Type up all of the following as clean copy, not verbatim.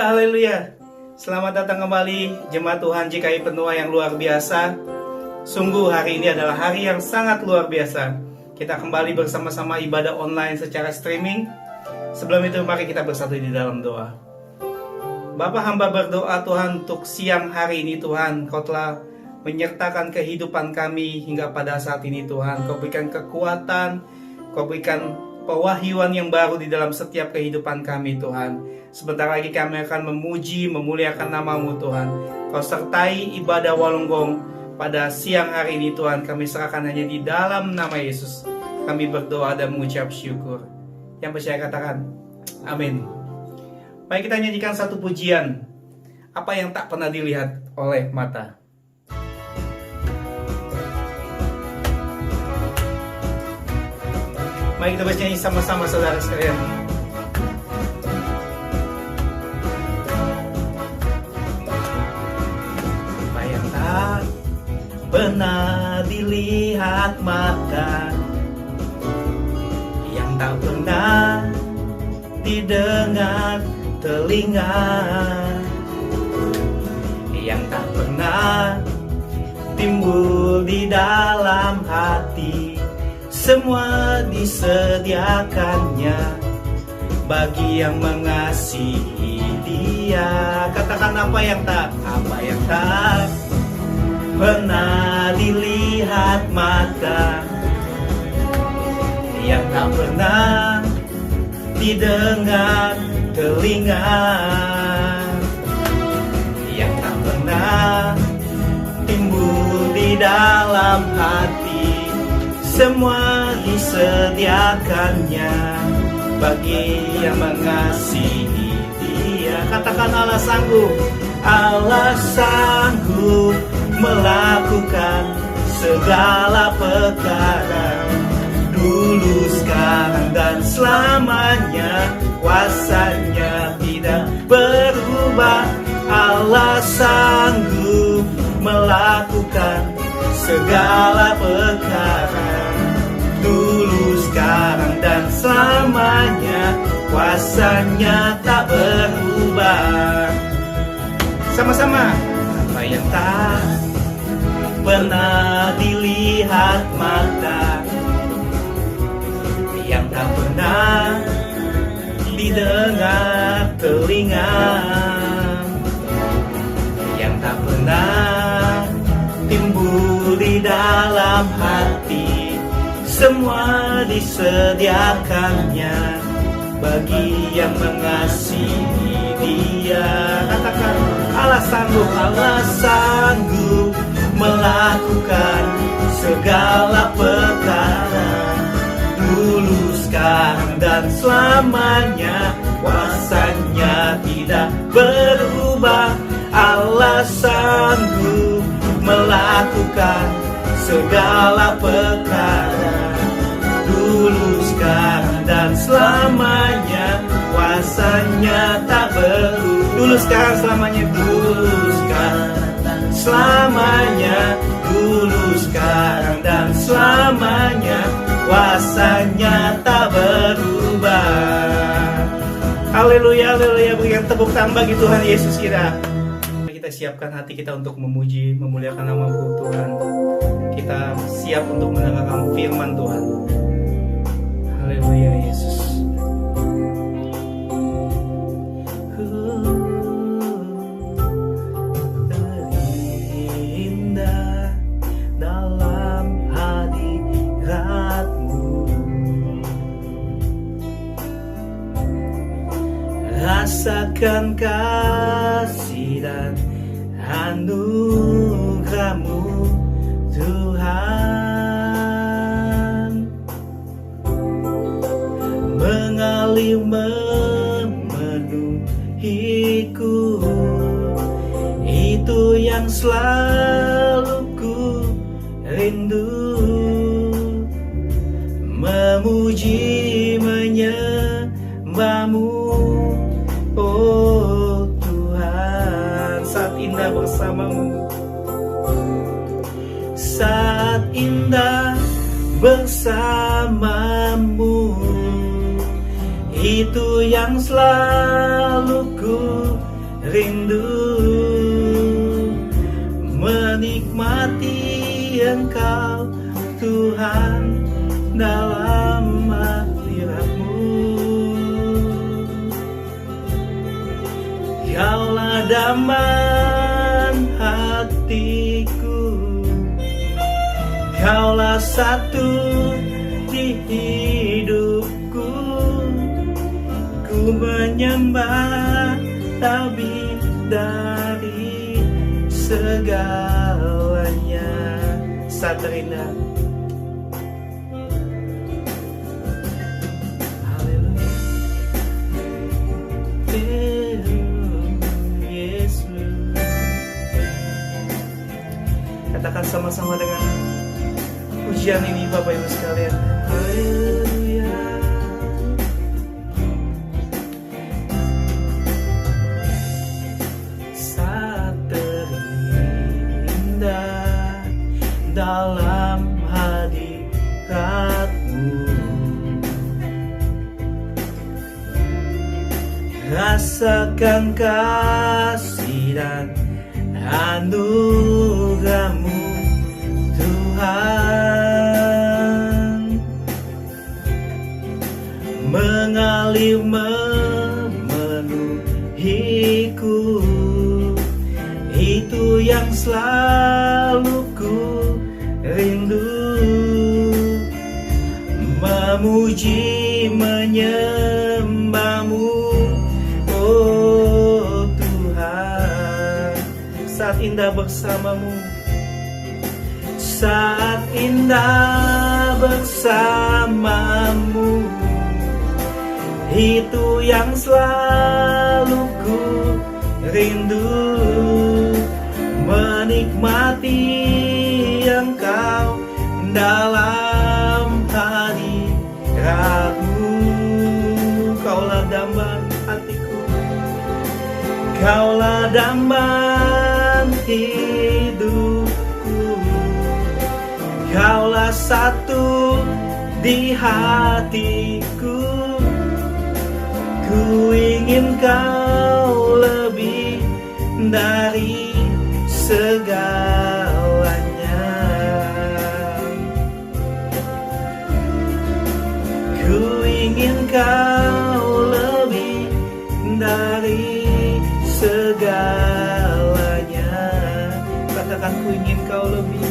haleluya. Selamat datang kembali Jemaat Tuhan GKI Penua yang luar biasa. Sungguh hari ini adalah hari yang sangat luar biasa. Kita kembali bersama-sama ibadah online secara streaming. Sebelum itu mari kita bersatu di dalam doa. Bapa, hamba berdoa Tuhan untuk siang hari ini Tuhan. Kau telah menyertakan kehidupan kami hingga pada saat ini Tuhan. Kau berikan kekuatan, Kau berikan pewahyuan yang baru di dalam setiap kehidupan kami Tuhan. Sebentar lagi kami akan memuji, memuliakan nama-Mu Tuhan. Kau sertai ibadah Walonggong pada siang hari ini Tuhan. Kami serahkan hanya di dalam nama Yesus. Kami berdoa dan mengucap syukur. Yang percaya katakan, amin. Mari kita nyanyikan satu pujian. Apa yang tak pernah dilihat oleh mata. Mari kita bernyanyi sama-sama saudara sekalian. Apa yang tak pernah dilihat mata, yang tak pernah didengar telinga, yang tak pernah timbul di dalam hati, semua disediakannya bagi yang mengasihi Dia. Katakan apa yang tak pernah dilihat mata, yang tak pernah didengar telinga, yang tak pernah timbul di dalam hati, semua disediakannya bagi yang mengasihi Dia. Katakan Allah sanggup melakukan segala perkara, dulu, sekarang, dan selamanya. Kuasanya tidak berubah. Allah sanggup melakukan segala perkara, dulu, sekarang, dan selamanya. Kuasanya tak berubah. Sama-sama. Apa yang tak pernah dilihat mata, yang tak pernah didengar telinga, yang tak pernah timbul di dalam hati, semua disediakannya bagi yang mengasihi Dia. Katakan Allah sanggup melakukan segala perkara, dulu, sekarang, dan selamanya. Kuasanya tidak berubah. Allah sanggup melakukan segala perkara, dulu, sekarang, dan selamanya. Kuasanya tak berubah. Dulu, sekarang, selamanya. Dulu, sekarang, dan selamanya. Dulu, sekarang, dan selamanya. Kuasanya tak berubah. Haleluya, haleluya. Berikan tepuk tangan bagi Tuhan Yesus kita. Kita siapkan hati kita untuk memuji, memuliakan nama-Mu Tuhan. Kita siap untuk mendengarkan firman Tuhan. Haleluya Yesus. Terindah dalam hadirat-Mu, rasakan kasih dan anugerah-Mu Tuhan, mengalir memenuhiku. Itu yang selalu ku rindu, memuji, menyembah-Mu, oh Tuhan. Saat indah bersama-Mu, saat indah bersamamu, itu yang selalu ku rindu menikmati Engkau Tuhan dalam hadirat-Mu. Kaulah damai hatiku, Kaulah satu di hidupku. Ku menyembah lebih dari segalanya. Saat terindah, haleluya, Yesus. Katakan sama-sama dengan pujian ini Bapak Ibu sekalian. Haleluya. Saat terindah dalam hadirat-Mu, rasakan kasih dan anugerah-Mu Tuhan, mengalir memenuhiku. Itu yang selalu ku rindu, memuji menyembah-Mu, oh Tuhan. Saat indah bersama-Mu, saat indah bersama-Mu, itu yang selalu ku rindu, menikmati Engkau dalam hadirat-Mu. Kaulah damai hatiku, Kaulah damai hidupku. Kaulah satu di hatiku. Ku ingin Kau lebih dari segalanya. Ku ingin Kau lebih dari segalanya. Katakan, ku ingin Kau lebih.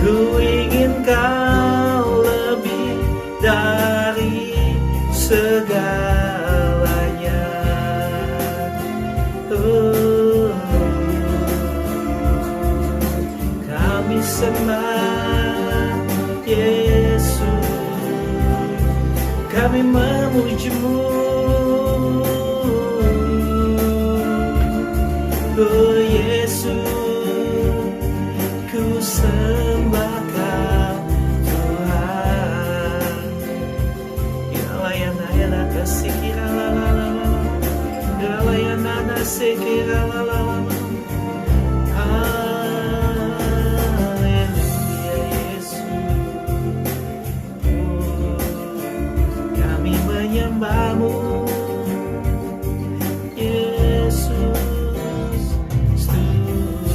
Ku ingin Kau lebih dari segalanya. Oh, kami sembah Yesus, kami memuji-Mu. Oh Yesus, ku sembah Kau Tuhan. Yalayana kasikira la la la la, yalayana sekira la la la. Haleluya Yesus, oh, kami menyembah-Mu Yesus Tuhan.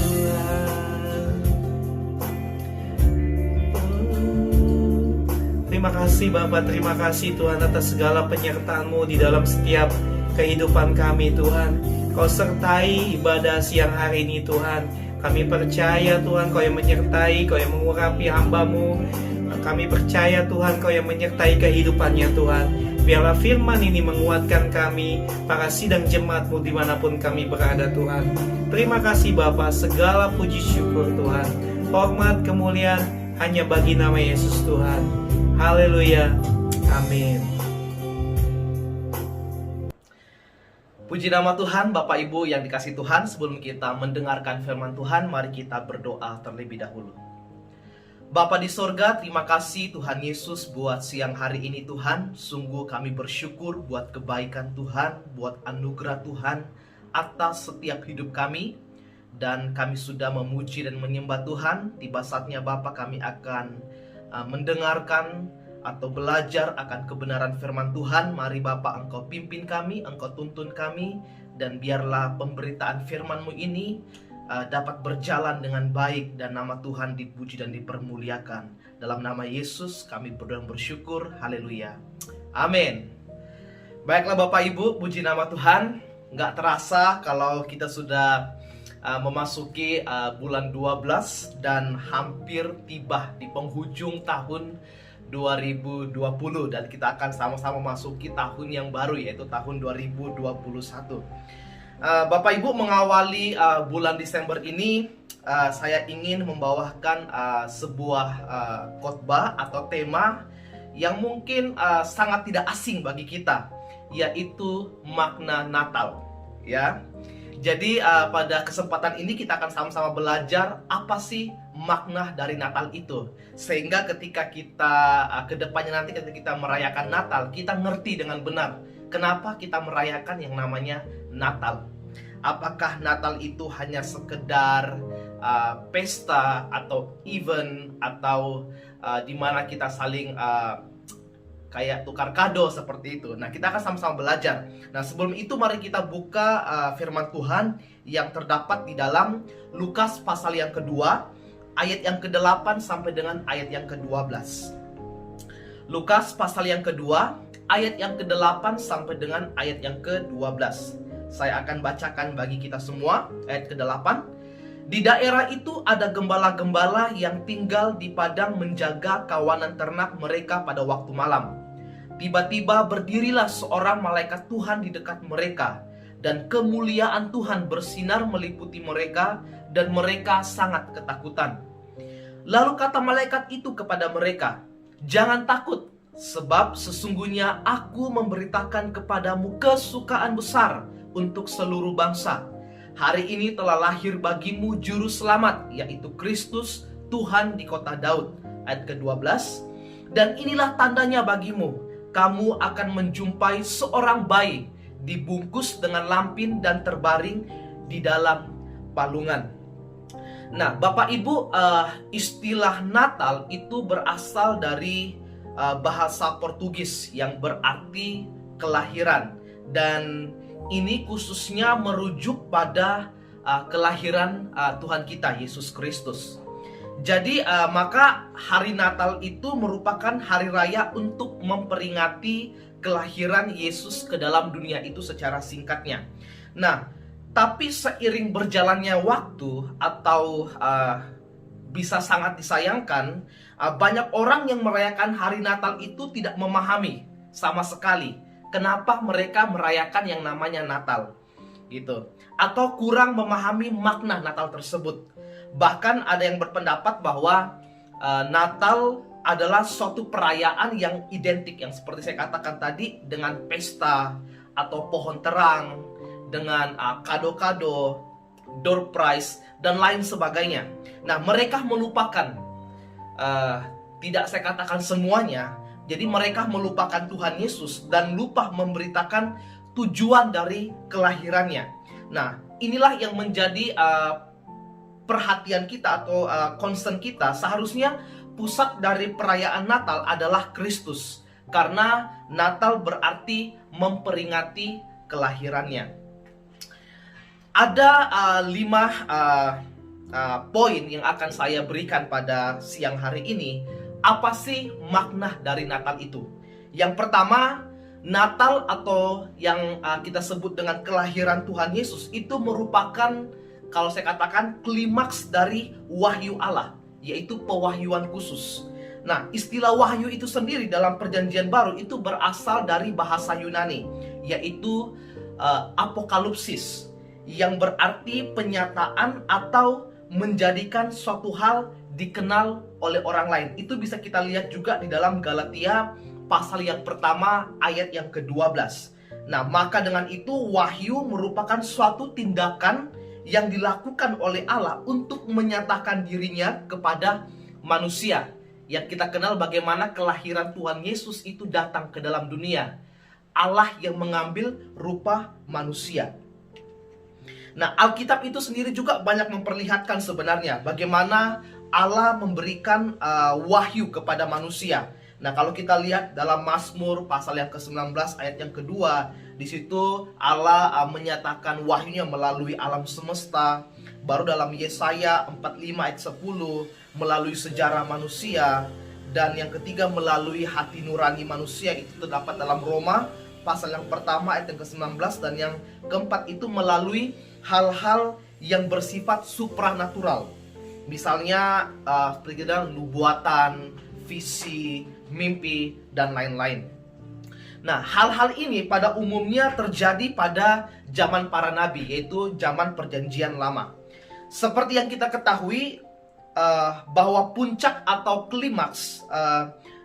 Terima kasih Bapa, terima kasih Tuhan atas segala penyertaan-Mu di dalam setiap kehidupan kami Tuhan. Kau sertai ibadah siang hari ini Tuhan. Kami percaya Tuhan Kau yang menyertai, Kau yang mengurapi hamba-Mu. Kami percaya Tuhan Kau yang menyertai kehidupannya Tuhan. Biarlah firman ini menguatkan kami, para sidang jemaat-Mu dimanapun kami berada Tuhan. Terima kasih Bapa, segala puji syukur Tuhan. Hormat kemuliaan hanya bagi nama Yesus Tuhan. Haleluya, amin. Puji nama Tuhan, Bapak Ibu yang dikasihi Tuhan. Sebelum kita mendengarkan firman Tuhan, mari kita berdoa terlebih dahulu. Bapa di sorga, terima kasih Tuhan Yesus buat siang hari ini Tuhan. Sungguh kami bersyukur buat kebaikan Tuhan, buat anugerah Tuhan atas setiap hidup kami. Dan kami sudah memuji dan menyembah Tuhan. Tiba saatnya Bapa kami akan mendengarkan atau belajar akan kebenaran firman Tuhan. Mari Bapa, Engkau pimpin kami, Engkau tuntun kami, dan biarlah pemberitaan firman-Mu ini dapat berjalan dengan baik dan nama Tuhan dipuji dan dipermuliakan. Dalam nama Yesus kami berdoa dan bersyukur. Haleluya. Amin. Baiklah Bapak Ibu, puji nama Tuhan. Nggak terasa kalau kita sudah memasuki bulan 12 dan hampir tiba di penghujung tahun 2020, dan kita akan sama-sama masuki tahun yang baru, yaitu tahun 2021. Bapak Ibu, mengawali bulan Desember ini, saya ingin membawakan sebuah khotbah atau tema yang mungkin sangat tidak asing bagi kita, yaitu makna Natal. Ya, jadi pada kesempatan ini kita akan sama-sama belajar apa sih makna dari Natal itu, sehingga ketika kita kedepannya nanti ketika kita merayakan Natal, kita ngerti dengan benar kenapa kita merayakan yang namanya Natal. Apakah Natal itu hanya sekedar pesta atau event, atau di mana kita saling kayak tukar kado seperti itu. Nah, kita akan sama-sama belajar. Nah, sebelum itu mari kita buka firman Tuhan yang terdapat di dalam Lukas pasal yang kedua, ayat yang ke-8 sampai dengan ayat yang ke-12. Lukas pasal yang kedua, ayat yang ke-8 sampai dengan ayat yang ke-12. Saya akan bacakan bagi kita semua ayat ke-8. Di daerah itu ada gembala-gembala yang tinggal di padang menjaga kawanan ternak mereka pada waktu malam. Tiba-tiba berdirilah seorang malaikat Tuhan di dekat mereka, dan kemuliaan Tuhan bersinar meliputi mereka, dan mereka sangat ketakutan. Lalu kata malaikat itu kepada mereka, "Jangan takut, sebab sesungguhnya aku memberitakan kepadamu kesukaan besar untuk seluruh bangsa. Hari ini telah lahir bagimu juru selamat, yaitu Kristus Tuhan di kota Daud." Ayat ke-12. "Dan inilah tandanya bagimu, kamu akan menjumpai seorang bayi dibungkus dengan lampin dan terbaring di dalam palungan." Nah, Bapak Ibu, istilah Natal itu berasal dari bahasa Portugis yang berarti kelahiran, dan ini khususnya merujuk pada kelahiran Tuhan kita Yesus Kristus. Jadi maka hari Natal itu merupakan hari raya untuk memperingati kelahiran Yesus ke dalam dunia itu secara singkatnya. Nah, tapi seiring berjalannya waktu, atau bisa sangat disayangkan, banyak orang yang merayakan hari Natal itu tidak memahami sama sekali kenapa mereka merayakan yang namanya Natal, gitu, atau kurang memahami makna Natal tersebut. Bahkan ada yang berpendapat bahwa Natal adalah suatu perayaan yang identik, yang seperti saya katakan tadi, dengan pesta atau pohon terang, dengan kado-kado, door prize, dan lain sebagainya. Nah, mereka melupakan, tidak saya katakan semuanya, jadi mereka melupakan Tuhan Yesus dan lupa memberitakan tujuan dari kelahirannya. Nah, inilah yang menjadi perhatian kita atau concern kita. Seharusnya pusat dari perayaan Natal adalah Kristus, karena Natal berarti memperingati kelahirannya. Ada 5 poin yang akan saya berikan pada siang hari ini. Apa sih makna dari Natal itu? Yang pertama, Natal atau yang kita sebut dengan kelahiran Tuhan Yesus itu merupakan, kalau saya katakan, klimaks dari wahyu Allah, yaitu pewahyuan khusus. Nah, istilah wahyu itu sendiri dalam Perjanjian Baru itu berasal dari bahasa Yunani, yaitu apokalipsis, yang berarti penyataan atau menjadikan suatu hal dikenal oleh orang lain. Itu bisa kita lihat juga di dalam Galatia pasal yang pertama ayat yang ke-12. Nah, maka dengan itu wahyu merupakan suatu tindakan yang dilakukan oleh Allah untuk menyatakan dirinya kepada manusia. Yang kita kenal bagaimana kelahiran Tuhan Yesus itu datang ke dalam dunia. Allah yang mengambil rupa manusia. Nah, Alkitab itu sendiri juga banyak memperlihatkan sebenarnya bagaimana Allah memberikan wahyu kepada manusia. Nah, kalau kita lihat dalam Mazmur pasal yang ke-19 ayat yang kedua, di situ Allah menyatakan wahyunya melalui alam semesta. Baru dalam Yesaya 45 ayat 10 melalui sejarah manusia. Dan yang ketiga melalui hati nurani manusia, itu terdapat dalam Roma pasal yang pertama ayat yang ke-19. Dan yang keempat itu melalui hal-hal yang bersifat supranatural. Misalnya seperti nubuatan, visi, mimpi, dan lain-lain. Nah, hal-hal ini pada umumnya terjadi pada zaman para nabi, yaitu zaman perjanjian lama. Seperti yang kita ketahui, bahwa puncak atau klimaks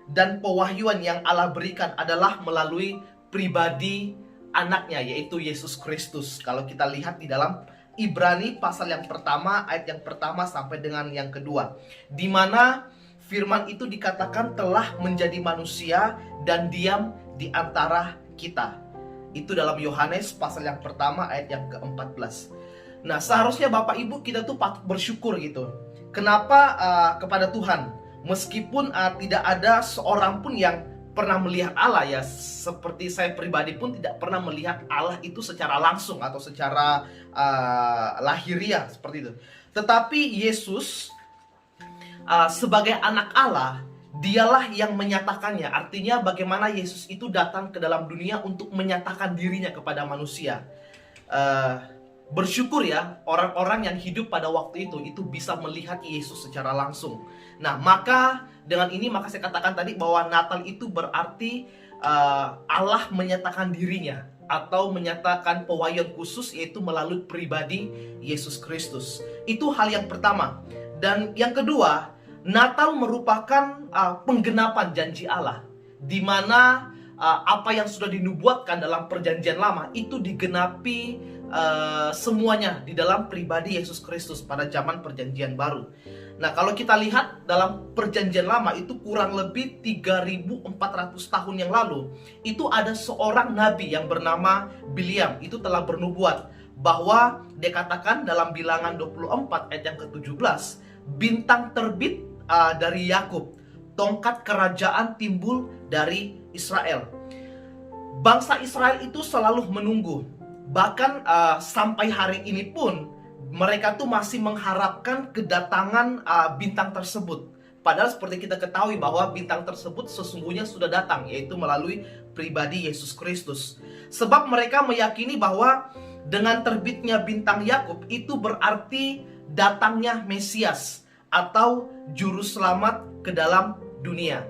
dan pewahyuan yang Allah berikan adalah melalui pribadi anaknya, yaitu Yesus Kristus. Kalau kita lihat di dalam Ibrani pasal yang pertama, ayat yang pertama sampai dengan yang kedua, di mana firman itu dikatakan telah menjadi manusia dan diam di antara kita. Itu dalam Yohanes pasal yang pertama ayat yang ke-14. Nah, seharusnya Bapak Ibu kita tuh patut bersyukur gitu. Kenapa kepada Tuhan? Meskipun tidak ada seorang pun yang pernah melihat Allah, ya, seperti saya pribadi pun tidak pernah melihat Allah itu secara langsung atau secara lahiriah seperti itu. Tetapi Yesus sebagai anak Allah, dialah yang menyatakannya. Artinya bagaimana Yesus itu datang ke dalam dunia untuk menyatakan dirinya kepada manusia. Bersyukur ya orang-orang yang hidup pada waktu itu bisa melihat Yesus secara langsung. Nah, maka dengan ini maka saya katakan tadi bahwa Natal itu berarti Allah menyatakan dirinya atau menyatakan pewahyuan khusus, yaitu melalui pribadi Yesus Kristus. Itu hal yang pertama. Dan yang kedua, Natal merupakan penggenapan janji Allah, di mana apa yang sudah dinubuatkan dalam perjanjian lama itu digenapi semuanya di dalam pribadi Yesus Kristus pada zaman perjanjian baru. Nah, kalau kita lihat dalam perjanjian lama itu kurang lebih 3.400 tahun yang lalu, itu ada seorang nabi yang bernama Bileam, itu telah bernubuat bahwa dikatakan dalam Bilangan 24 ayat yang ke-17, bintang terbit dari Yakub, tongkat kerajaan timbul dari Israel. Bangsa Israel itu selalu menunggu. Bahkan sampai hari ini pun mereka tuh masih mengharapkan kedatangan bintang tersebut. Padahal seperti kita ketahui bahwa bintang tersebut sesungguhnya sudah datang, yaitu melalui pribadi Yesus Kristus. Sebab mereka meyakini bahwa dengan terbitnya bintang Yakub itu berarti datangnya Mesias atau juru selamat ke dalam dunia.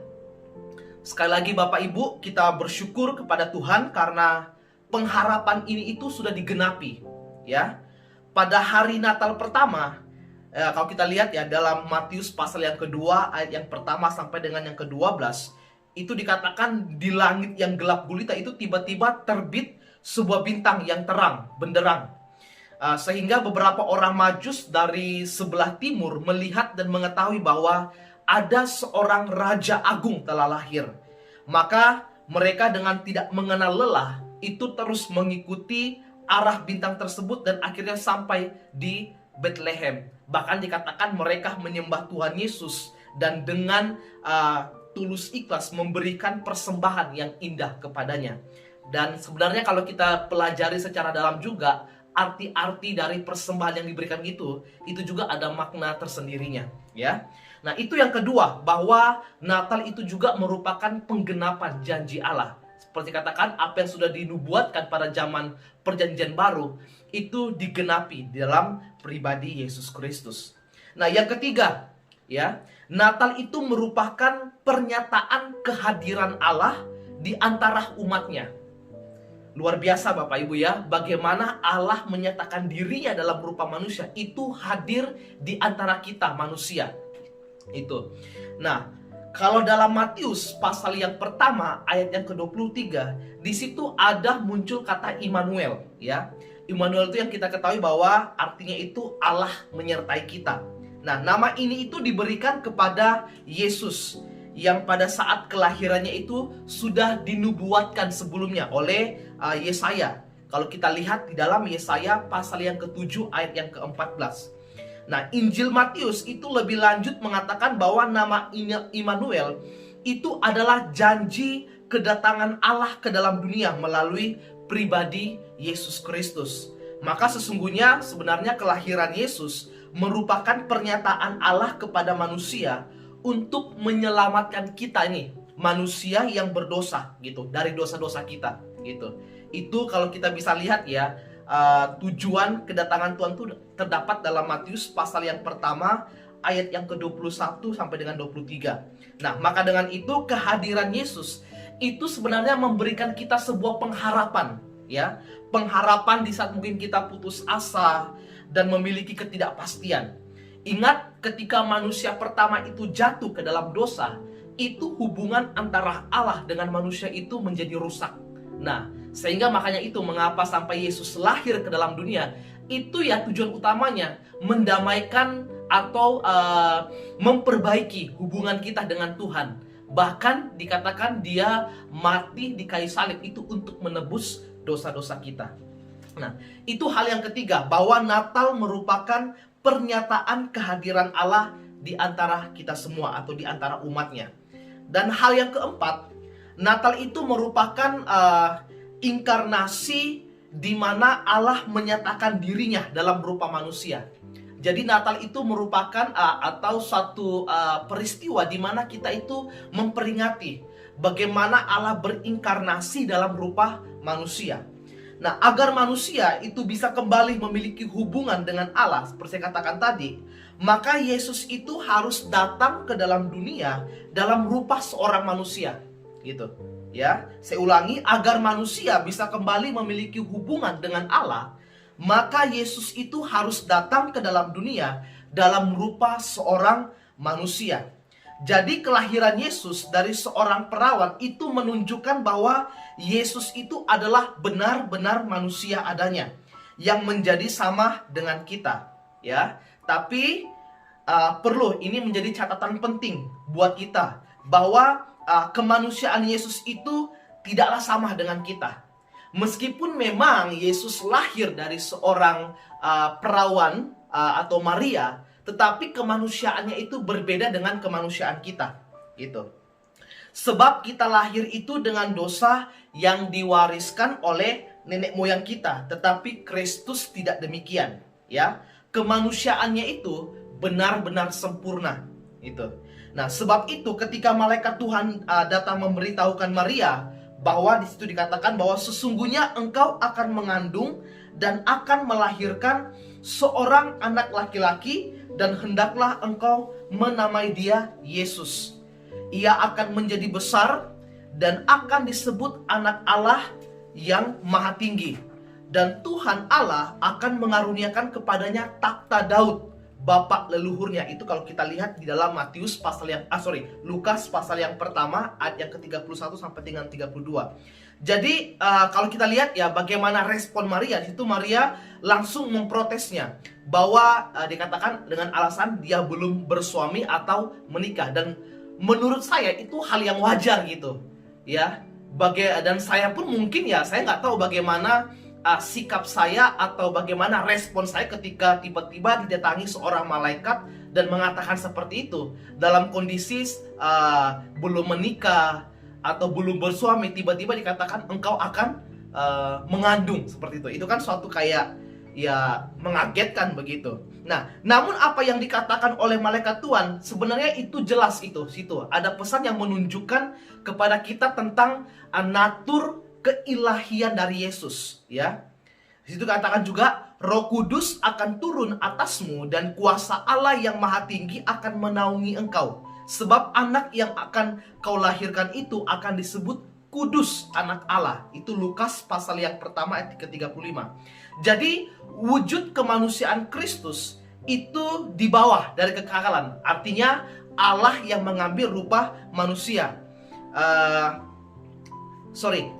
Sekali lagi Bapak Ibu, kita bersyukur kepada Tuhan karena pengharapan ini itu sudah digenapi, ya. Pada hari Natal pertama, kalau kita lihat ya dalam Matius pasal yang kedua ayat yang pertama sampai dengan yang ke-12, itu dikatakan di langit yang gelap gulita itu tiba-tiba terbit sebuah bintang yang terang, benderang. Sehingga beberapa orang Majus dari sebelah timur melihat dan mengetahui bahwa ada seorang raja agung telah lahir. Maka mereka dengan tidak mengenal lelah itu terus mengikuti arah bintang tersebut dan akhirnya sampai di Bethlehem. Bahkan dikatakan mereka menyembah Tuhan Yesus dan dengan tulus ikhlas memberikan persembahan yang indah kepadanya. Dan sebenarnya kalau kita pelajari secara dalam juga, arti-arti dari persembahan yang diberikan itu juga ada makna tersendirinya, ya. Nah, itu yang kedua, bahwa Natal itu juga merupakan penggenapan janji Allah. Seperti katakan, apa yang sudah dinubuatkan pada zaman perjanjian baru itu digenapi dalam pribadi Yesus Kristus. Nah, yang ketiga, ya, Natal itu merupakan pernyataan kehadiran Allah di antara umatnya. Luar biasa Bapak Ibu ya, bagaimana Allah menyatakan dirinya dalam rupa manusia, itu hadir di antara kita manusia. Itu. Nah, kalau dalam Matius pasal yang pertama ayat yang ke-23, di situ ada muncul kata Immanuel, ya. Immanuel itu yang kita ketahui bahwa artinya itu Allah menyertai kita. Nah, nama ini itu diberikan kepada Yesus yang pada saat kelahirannya itu sudah dinubuatkan sebelumnya oleh Yesaya. Kalau kita lihat di dalam Yesaya pasal yang ke-7 ayat yang ke-14. Nah, Injil Matius itu lebih lanjut mengatakan bahwa nama Immanuel itu adalah janji kedatangan Allah ke dalam dunia melalui pribadi Yesus Kristus. Maka sesungguhnya sebenarnya kelahiran Yesus merupakan pernyataan Allah kepada manusia untuk menyelamatkan kita ini, manusia yang berdosa gitu, dari dosa-dosa kita gitu. Itu kalau kita bisa lihat ya, tujuan kedatangan Tuhan itu terdapat dalam Matius pasal yang pertama ayat yang ke-21 sampai dengan 23. Nah, maka dengan itu kehadiran Yesus itu sebenarnya memberikan kita sebuah pengharapan, ya. Pengharapan di saat mungkin kita putus asa dan memiliki ketidakpastian. Ingat, ketika manusia pertama itu jatuh ke dalam dosa, itu hubungan antara Allah dengan manusia itu menjadi rusak. Nah, sehingga makanya itu mengapa sampai Yesus lahir ke dalam dunia, itu ya tujuan utamanya mendamaikan atau memperbaiki hubungan kita dengan Tuhan. Bahkan dikatakan dia mati di kayu salib itu untuk menebus dosa-dosa kita. Nah, itu hal yang ketiga, bahwa Natal merupakan pernyataan kehadiran Allah di antara kita semua atau di antara umatnya. Dan hal yang keempat, Natal itu merupakan inkarnasi di mana Allah menyatakan dirinya dalam berupa manusia. Jadi Natal itu merupakan atau satu peristiwa di mana kita itu memperingati bagaimana Allah berinkarnasi dalam rupa manusia. Nah, agar manusia itu bisa kembali memiliki hubungan dengan Allah, seperti saya katakan tadi, maka Yesus itu harus datang ke dalam dunia dalam rupa seorang manusia, gitu. Ya, saya ulangi, agar manusia bisa kembali memiliki hubungan dengan Allah, maka Yesus itu harus datang ke dalam dunia dalam rupa seorang manusia. Jadi kelahiran Yesus dari seorang perawan itu menunjukkan bahwa Yesus itu adalah benar-benar manusia adanya, yang menjadi sama dengan kita, ya. Tapi perlu ini menjadi catatan penting buat kita, bahwa kemanusiaan Yesus itu tidaklah sama dengan kita. Meskipun memang Yesus lahir dari seorang perawan atau Maria, tetapi kemanusiaannya itu berbeda dengan kemanusiaan kita, gitu. Sebab kita lahir itu dengan dosa yang diwariskan oleh nenek moyang kita, tetapi Kristus tidak demikian, ya. Kemanusiaannya itu benar-benar sempurna, gitu. Nah, sebab itu ketika malaikat Tuhan datang memberitahukan Maria, bahwa di situ dikatakan bahwa sesungguhnya engkau akan mengandung dan akan melahirkan seorang anak laki-laki, dan hendaklah engkau menamai dia Yesus. Ia akan menjadi besar dan akan disebut anak Allah yang maha tinggi. Dan Tuhan Allah akan mengaruniakan kepadanya takhta Daud, bapak leluhurnya. Itu kalau kita lihat di dalam Lukas pasal yang pertama ayat yang ke-31 sampai dengan 32. Jadi kalau kita lihat ya bagaimana respon Maria, di situ Maria langsung memprotesnya, bahwa dikatakan dengan alasan dia belum bersuami atau menikah. Dan menurut saya itu hal yang wajar gitu, ya. Dan saya pun mungkin ya, saya nggak tahu bagaimana sikap saya atau bagaimana respon saya ketika tiba-tiba didatangi seorang malaikat dan mengatakan seperti itu. Dalam kondisi belum menikah atau belum bersuami, tiba-tiba dikatakan engkau akan mengandung, seperti itu. Itu kan suatu kayak ya mengagetkan begitu. Nah, namun apa yang dikatakan oleh malaikat Tuhan sebenarnya itu jelas, itu situ ada pesan yang menunjukkan kepada kita tentang natur keilahian dari Yesus, ya. Di situ katakan juga Roh Kudus akan turun atasmu dan kuasa Allah yang maha tinggi akan menaungi engkau. Sebab anak yang akan kau lahirkan itu akan disebut kudus, anak Allah. Itu Lukas pasal yang pertama ayat ke-35. Jadi wujud kemanusiaan Kristus itu di bawah dari kekekalan. Artinya Allah yang mengambil rupa manusia.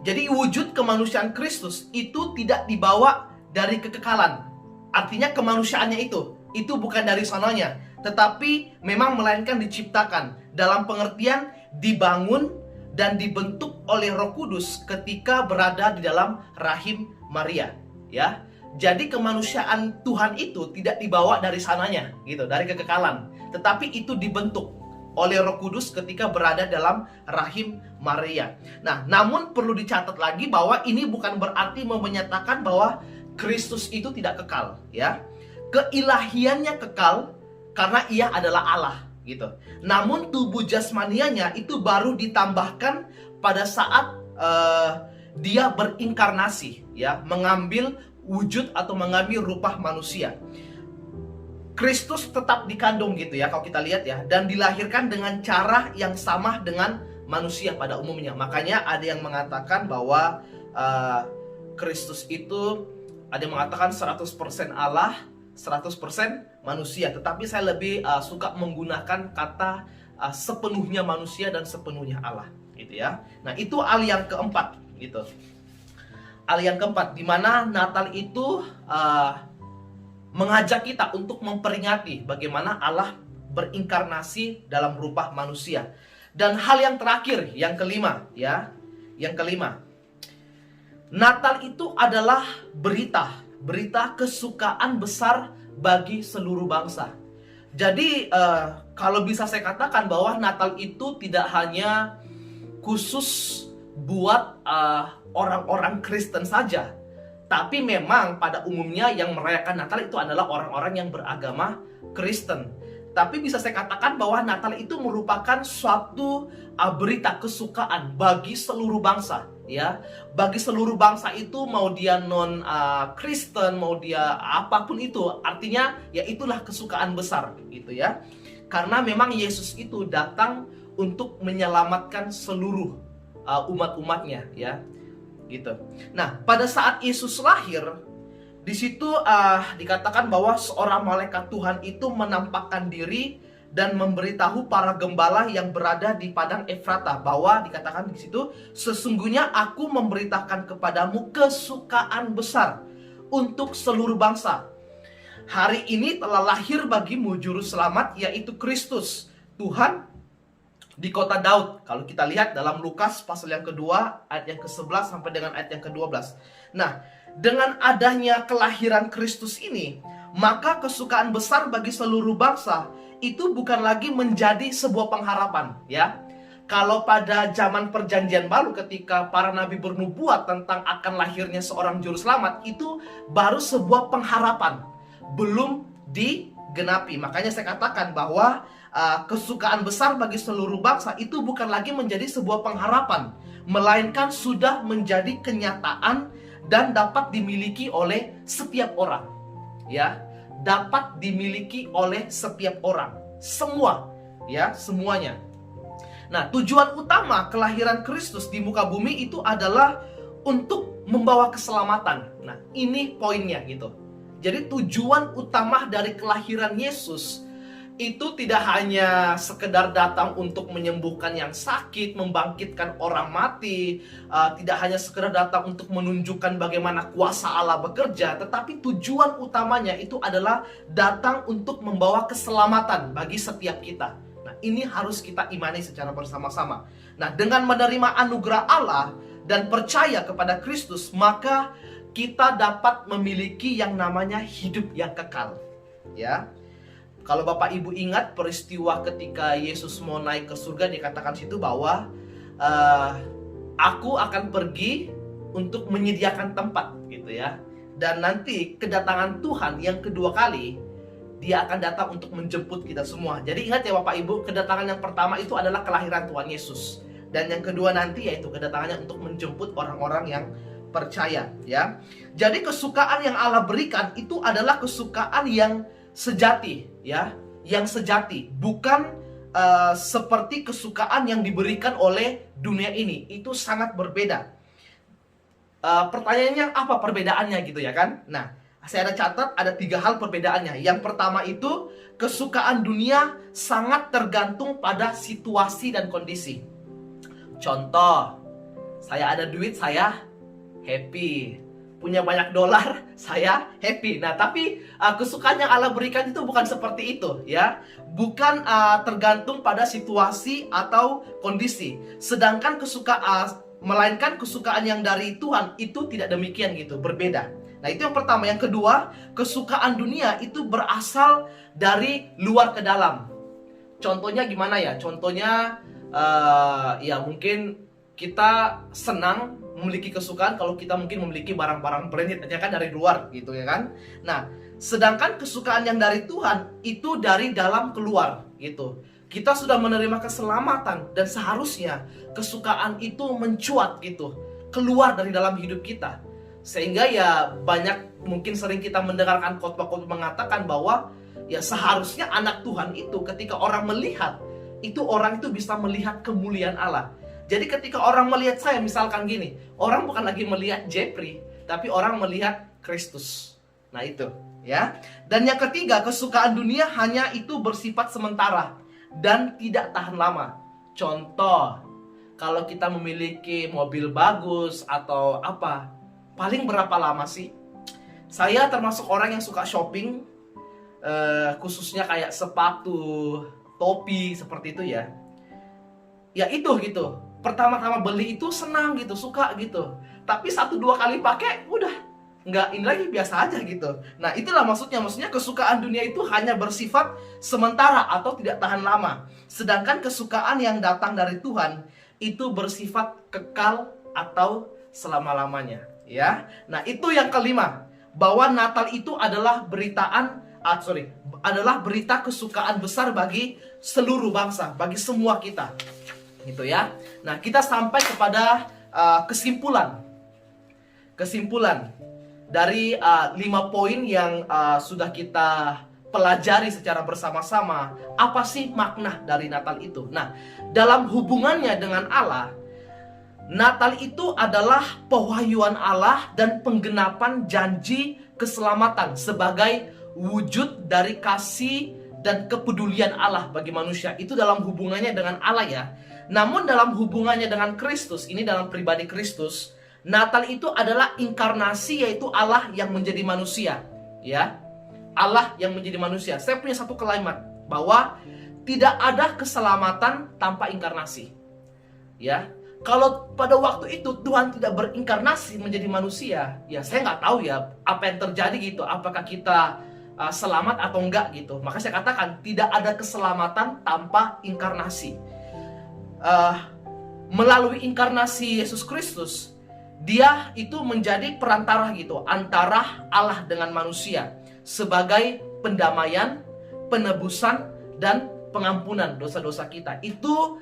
Jadi wujud kemanusiaan Kristus itu tidak dibawa dari kekekalan. Artinya kemanusiaannya itu bukan dari sananya, tetapi memang melainkan diciptakan dalam pengertian dibangun dan dibentuk oleh Roh Kudus ketika berada di dalam rahim Maria, ya. Jadi kemanusiaan Tuhan itu tidak dibawa dari sananya, gitu, dari kekekalan, tetapi itu dibentuk oleh Roh Kudus ketika berada dalam rahim Maria. Nah, namun perlu dicatat lagi bahwa ini bukan berarti menyatakan bahwa Kristus itu tidak kekal, ya. Keilahiannya kekal karena ia adalah Allah, gitu. Namun tubuh jasmanianya itu baru ditambahkan pada saat dia berinkarnasi, ya, mengambil wujud atau mengambil rupa manusia. Kristus tetap dikandung gitu ya, kalau kita lihat ya, dan dilahirkan dengan cara yang sama dengan manusia pada umumnya. Makanya ada yang mengatakan bahwa Kristus itu ada yang mengatakan 100% Allah, 100% manusia. Tetapi saya lebih suka menggunakan kata sepenuhnya manusia dan sepenuhnya Allah, gitu ya. Nah, itu hal yang keempat, gitu. Hal yang keempat, di mana Natal itu mengajak kita untuk memperingati bagaimana Allah berinkarnasi dalam rupa manusia. Dan hal yang terakhir, yang kelima, ya, yang kelima, Natal itu adalah berita kesukaan besar bagi seluruh bangsa. Jadi kalau bisa saya katakan bahwa Natal itu tidak hanya khusus buat orang-orang Kristen saja, tapi memang pada umumnya yang merayakan Natal itu adalah orang-orang yang beragama Kristen. Tapi bisa saya katakan bahwa Natal itu merupakan suatu berita kesukaan bagi seluruh bangsa, ya. Bagi seluruh bangsa itu, mau dia non Kristen, mau dia apapun itu, artinya ya itulah kesukaan besar, gitu ya. Karena memang Yesus itu datang untuk menyelamatkan seluruh umat-umatnya, ya. Gitu. Nah, pada saat Yesus lahir, di situ dikatakan bahwa seorang malaikat Tuhan itu menampakkan diri dan memberitahu para gembala yang berada di padang Efrata, bahwa dikatakan di situ, sesungguhnya aku memberitakan kepadamu kesukaan besar untuk seluruh bangsa. Hari ini telah lahir bagimu juru selamat, yaitu Kristus Tuhan di kota Daud. Kalau kita lihat dalam Lukas pasal yang kedua ayat yang ke-11 sampai dengan ayat yang ke-12. Nah, dengan adanya kelahiran Kristus ini, maka kesukaan besar bagi seluruh bangsa itu bukan lagi menjadi sebuah pengharapan, ya. Kalau pada zaman perjanjian baru ketika para nabi bernubuat tentang akan lahirnya seorang juru selamat, itu baru sebuah pengharapan, belum digenapi. Makanya saya katakan bahwa kesukaan besar bagi seluruh bangsa itu bukan lagi menjadi sebuah pengharapan, melainkan sudah menjadi kenyataan dan dapat dimiliki oleh setiap orang, ya. Dapat dimiliki oleh setiap orang, semua, ya, semuanya. Nah, tujuan utama kelahiran Kristus di muka bumi itu adalah untuk membawa keselamatan. Nah, ini poinnya, gitu. Jadi tujuan utama dari kelahiran Yesus itu tidak hanya sekedar datang untuk menyembuhkan yang sakit, membangkitkan orang mati, tidak hanya sekedar datang untuk menunjukkan bagaimana kuasa Allah bekerja, tetapi tujuan utamanya itu adalah datang untuk membawa keselamatan bagi setiap kita. Nah, ini harus kita imani secara bersama-sama. Nah, dengan menerima anugerah Allah dan percaya kepada Kristus, maka kita dapat memiliki yang namanya hidup yang kekal, ya. Kalau Bapak Ibu ingat peristiwa ketika Yesus mau naik ke surga, dikatakan situ bahwa aku akan pergi untuk menyediakan tempat, gitu ya. Dan nanti kedatangan Tuhan yang kedua kali, dia akan datang untuk menjemput kita semua. Jadi ingat ya Bapak Ibu, kedatangan yang pertama itu adalah kelahiran Tuhan Yesus. Dan yang kedua nanti yaitu kedatangannya untuk menjemput orang-orang yang percaya, ya. Jadi kesukaan yang Allah berikan itu adalah kesukaan yang sejati, ya, yang sejati, bukan seperti kesukaan yang diberikan oleh dunia ini. Itu sangat berbeda. Pertanyaannya apa perbedaannya, gitu ya kan? Nah, saya ada catat ada 3 hal perbedaannya. Yang pertama itu, kesukaan dunia sangat tergantung pada situasi dan kondisi. Contoh, saya ada duit, saya happy. Punya banyak dolar, saya happy. Nah, tapi kesukaan yang Allah berikan itu bukan seperti itu, ya. Bukan tergantung pada situasi atau kondisi. Sedangkan melainkan kesukaan yang dari Tuhan itu tidak demikian, gitu, berbeda. Nah, itu yang pertama. Yang kedua, kesukaan dunia itu berasal dari luar ke dalam. Contohnya gimana ya? Contohnya ya mungkin kita senang memiliki kesukaan kalau kita mungkin memiliki barang-barang branded aja kan dari luar gitu ya kan. Nah, sedangkan kesukaan yang dari Tuhan itu dari dalam keluar gitu. Kita sudah menerima keselamatan dan seharusnya kesukaan itu mencuat gitu, keluar dari dalam hidup kita. Sehingga ya banyak mungkin sering kita mendengarkan khotbah-khotbah mengatakan bahwa ya seharusnya anak Tuhan itu ketika orang melihat itu, orang itu bisa melihat kemuliaan Allah. Jadi ketika orang melihat saya, misalkan gini, orang bukan lagi melihat Jeffrey, tapi orang melihat Kristus. Nah itu ya. Dan yang ketiga, kesukaan dunia hanya itu bersifat sementara dan tidak tahan lama. Contoh, kalau kita memiliki mobil bagus atau apa, paling berapa lama sih? Saya termasuk orang yang suka shopping, khususnya kayak sepatu, topi, seperti itu ya. Ya itu gitu. Pertama-tama beli itu senang gitu, suka gitu. Tapi 1-2 kali pakai, udah nggak, ini lagi biasa aja gitu. Nah itulah maksudnya kesukaan dunia itu hanya bersifat sementara atau tidak tahan lama. Sedangkan kesukaan yang datang dari Tuhan itu bersifat kekal atau selama-lamanya. Ya, nah itu yang kelima, bahwa Natal itu adalah adalah berita kesukaan besar bagi seluruh bangsa, bagi semua kita. Gitu ya. Nah, kita sampai kepada kesimpulan dari 5 poin yang sudah kita pelajari secara bersama-sama. Apa sih makna dari Natal itu? Nah, dalam hubungannya dengan Allah, Natal itu adalah pewahyuan Allah dan penggenapan janji keselamatan sebagai wujud dari kasih dan kepedulian Allah bagi manusia. Itu dalam hubungannya dengan Allah ya. Namun dalam hubungannya dengan Kristus, ini dalam pribadi Kristus, Natal itu adalah inkarnasi, yaitu Allah yang menjadi manusia. Ya, Allah yang menjadi manusia. Saya punya satu kalimat bahwa tidak ada keselamatan tanpa inkarnasi. Ya, kalau pada waktu itu Tuhan tidak berinkarnasi menjadi manusia, ya saya nggak tahu ya apa yang terjadi gitu. Apakah kita selamat atau enggak gitu. Maka saya katakan tidak ada keselamatan tanpa inkarnasi. Melalui inkarnasi Yesus Kristus, Dia itu menjadi perantara gitu antara Allah dengan manusia sebagai pendamaian, penebusan, dan pengampunan dosa-dosa kita. Itu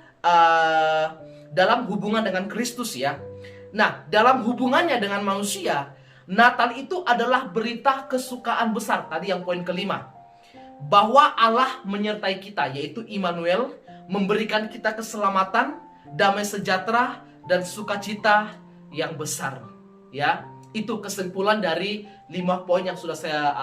dalam hubungan dengan Kristus ya. Nah, dalam hubungannya dengan manusia, Natal itu adalah berita kesukaan besar. Tadi yang poin kelima, bahwa Allah menyertai kita, yaitu Immanuel, memberikan kita keselamatan, damai sejahtera, dan sukacita yang besar. Ya, itu kesimpulan dari 5 poin yang sudah saya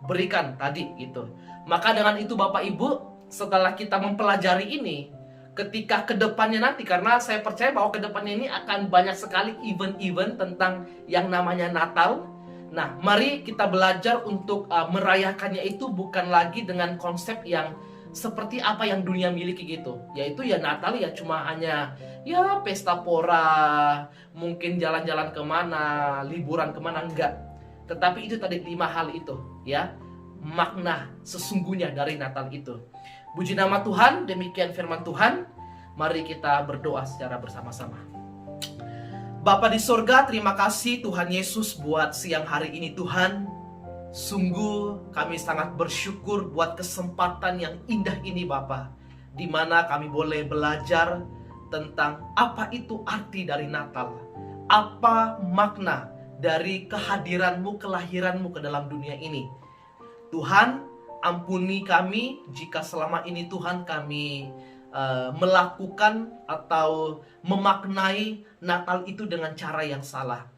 berikan tadi gitu. Maka dengan itu Bapak Ibu, setelah kita mempelajari ini, ketika kedepannya nanti, karena saya percaya bahwa kedepannya ini akan banyak sekali event-event tentang yang namanya Natal. Nah, mari kita belajar untuk merayakannya itu bukan lagi dengan konsep yang seperti apa yang dunia miliki gitu. Yaitu ya Natal ya cuma hanya ya pesta pora, mungkin jalan-jalan kemana, liburan kemana, enggak. Tetapi itu tadi 5 hal itu ya, makna sesungguhnya dari Natal itu. Puji nama Tuhan, demikian firman Tuhan. Mari kita berdoa secara bersama-sama. Bapa di sorga, terima kasih Tuhan Yesus buat siang hari ini Tuhan. Sungguh kami sangat bersyukur buat kesempatan yang indah ini Bapa, di mana kami boleh belajar tentang apa itu arti dari Natal. Apa makna dari kehadiranmu, kelahiranmu ke dalam dunia ini. Tuhan, ampuni kami jika selama ini Tuhan kami melakukan atau memaknai Natal itu dengan cara yang salah.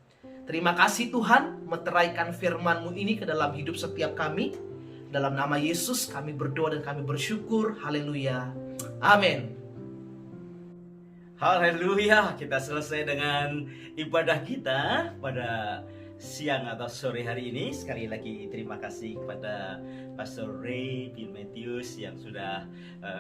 Terima kasih Tuhan, meteraikan firman-Mu ini ke dalam hidup setiap kami. Dalam nama Yesus kami berdoa dan kami bersyukur. Haleluya. Amin. Haleluya, kita selesai dengan ibadah kita pada siang atau sore hari ini. Sekali lagi terima kasih kepada Pastor Ray, Bill Matthews yang sudah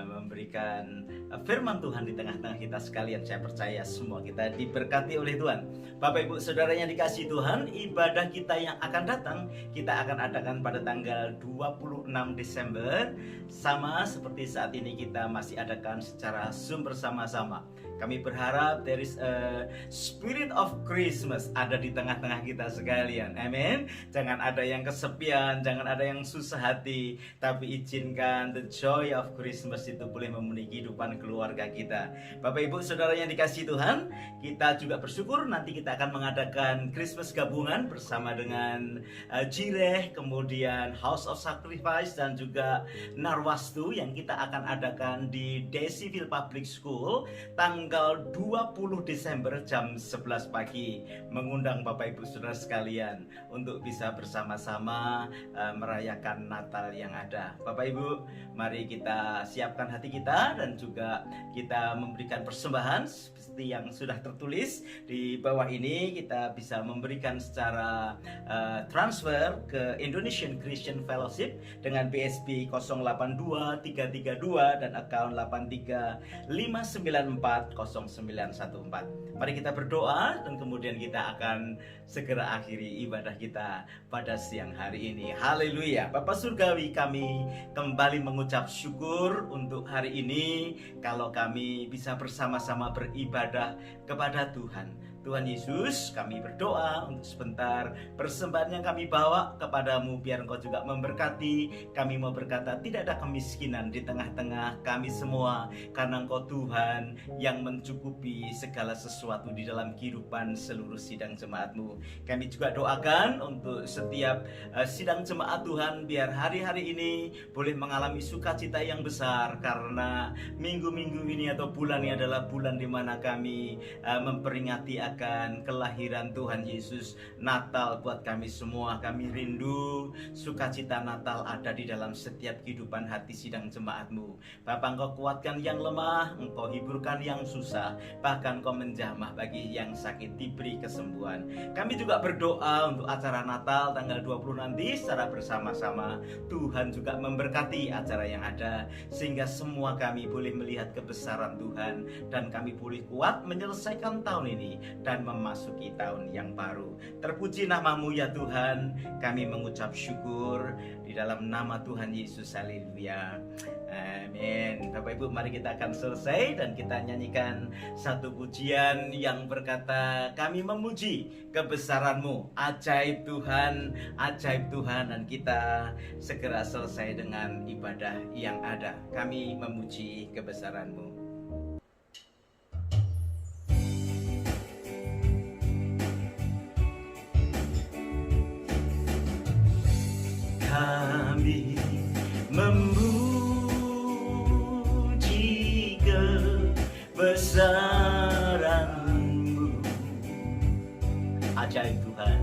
memberikan firman Tuhan di tengah-tengah kita sekalian. Saya percaya semua kita diberkati oleh Tuhan. Bapak Ibu Saudara yang dikasihi Tuhan, ibadah kita yang akan datang kita akan adakan pada tanggal 26 Desember. Sama seperti saat ini kita masih adakan secara Zoom bersama-sama. Kami berharap there is a spirit of Christmas ada di tengah-tengah kita sekalian. Amin. Jangan ada yang kesepian, jangan ada yang susah hati, tapi izinkan the joy of Christmas itu boleh memenuhi kehidupan keluarga kita. Bapak Ibu Saudara yang dikasihi Tuhan, kita juga bersyukur nanti kita akan mengadakan Christmas gabungan bersama dengan Jireh, kemudian House of Sacrifice dan juga Narwastu yang kita akan adakan di Deceiville Public School tanggal 20 Desember jam 11 pagi. Mengundang Bapak Ibu Saudara sekalian untuk bisa bersama-sama merayakan Natal yang ada. Bapak Ibu, mari kita siapkan hati kita dan juga kita memberikan persembahan seperti yang sudah tertulis di bawah ini. Kita bisa memberikan secara transfer ke Indonesian Christian Fellowship dengan BSB 082332 dan account 8359400914. Mari kita berdoa dan kemudian kita akan segera akhiri ibadah kita pada siang hari ini. Haleluya. Bapa Surgawi, kami kembali mengucap syukur untuk hari ini kalau kami bisa bersama-sama beribadah kepada Tuhan. Tuhan Yesus, kami berdoa untuk sebentar persembahan yang kami bawa kepadamu, biar Engkau juga memberkati. Kami mau berkata tidak ada kemiskinan di tengah-tengah kami semua, karena Engkau Tuhan yang mencukupi segala sesuatu di dalam kehidupan seluruh sidang jemaat-Mu. Kami juga doakan untuk setiap sidang jemaat Tuhan, biar hari-hari ini boleh mengalami sukacita yang besar, karena minggu-minggu ini atau bulan ini adalah bulan di mana kami memperingati akan kelahiran Tuhan Yesus. Natal buat kami semua, kami rindu sukacita Natal ada di dalam setiap kehidupan hati sidang jemaat-Mu. Bapa, Engkau kuatkan yang lemah, Engkau hiburkan yang susah, bahkan Engkau menjamah bagi yang sakit, diberi kesembuhan. Kami juga berdoa untuk acara Natal tanggal 20 nanti secara bersama-sama. Tuhan juga memberkati acara yang ada, sehingga semua kami boleh melihat kebesaran Tuhan dan kami boleh kuat menyelesaikan tahun ini dan memasuki tahun yang baru. Terpuji nama-Mu ya Tuhan. Kami mengucap syukur di dalam nama Tuhan Yesus. Haleluya. Amin. Bapak Ibu, mari kita akan selesai dan kita nyanyikan satu pujian yang berkata, kami memuji kebesaran-Mu, ajaib Tuhan, ajaib Tuhan. Dan kita segera selesai dengan ibadah yang ada. Kami memuji kebesaran-Mu. Kami memuji kebesaran-Mu, ajaib Tuhan,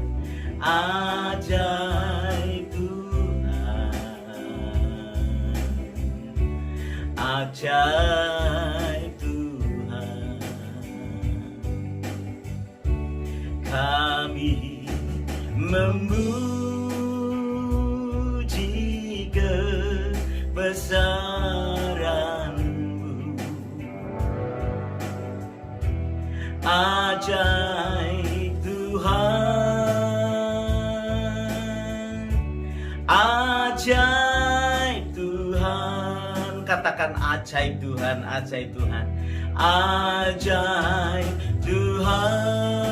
ajaib Tuhan, ajaib Tuhan. Kami memuji kebesaran-Mu, ajaib Tuhan, ajaib Tuhan. Katakan ajaib Tuhan, ajaib Tuhan, ajaib Tuhan,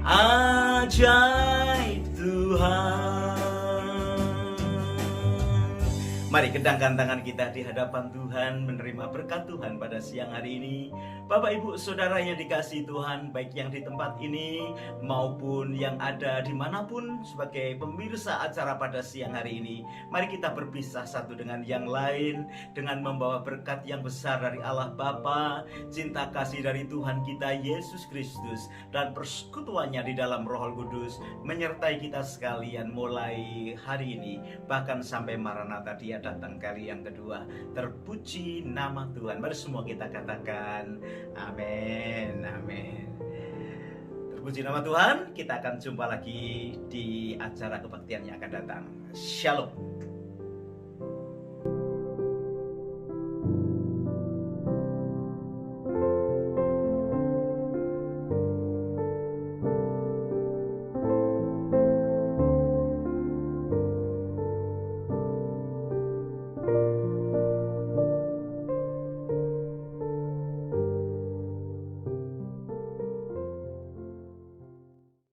ajaib Tuhan. Mari kedangkan tangan kita di hadapan Tuhan, menerima berkat Tuhan pada siang hari ini. Bapak Ibu Saudara yang dikasihi Tuhan, baik yang di tempat ini maupun yang ada dimanapun sebagai pemirsa acara pada siang hari ini, mari kita berpisah satu dengan yang lain dengan membawa berkat yang besar dari Allah Bapa, cinta kasih dari Tuhan kita Yesus Kristus, dan persekutuannya di dalam Roh Kudus menyertai kita sekalian mulai hari ini bahkan sampai Maranatha Dia datang kali yang kedua. Terpuji nama Tuhan. Mari semua kita katakan amin, amin. Puji nama Tuhan, kita akan jumpa lagi di acara kebaktian yang akan datang. Shalom.